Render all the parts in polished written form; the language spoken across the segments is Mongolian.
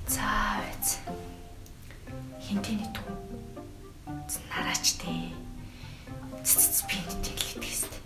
За байц. Хинтэний дүү. Нараач дээ. Би энэ тэлээд гэстэй.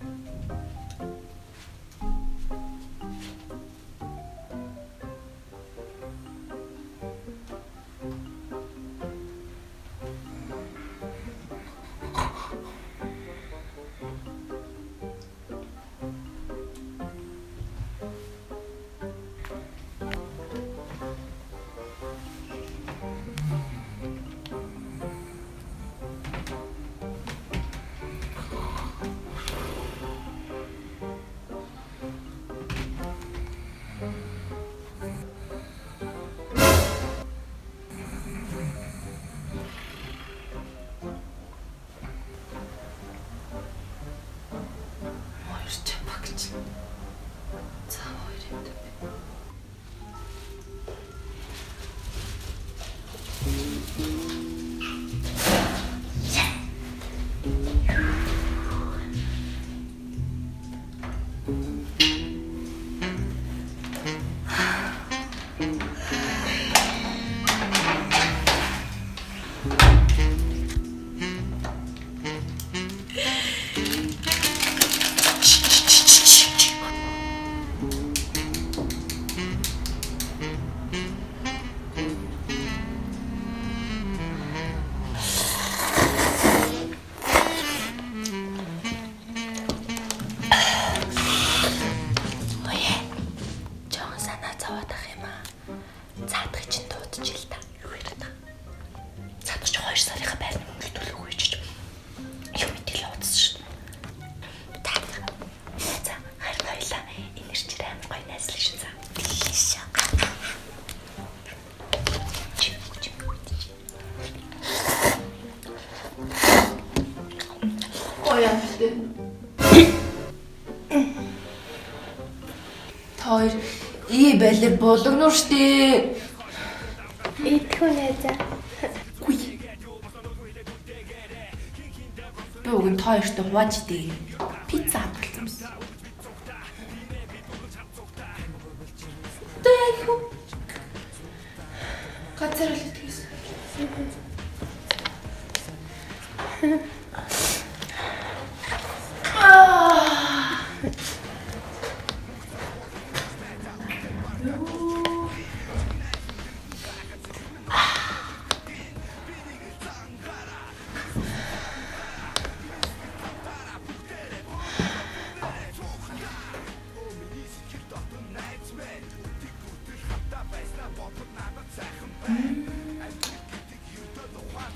Хоёр балер болгонор штэ. Идэхгүй найзаа. Гүй. Би өгөн хоёртой хувааж дээ. Пицца авчихсан юмсан. Тэхүү. Гацаар л итгэсэн.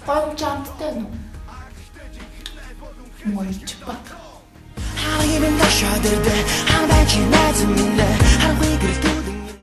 Гол жамттай нөө. Мойч бат. 하루이면 다셔들대 항상 지나지 밀래 하루 이글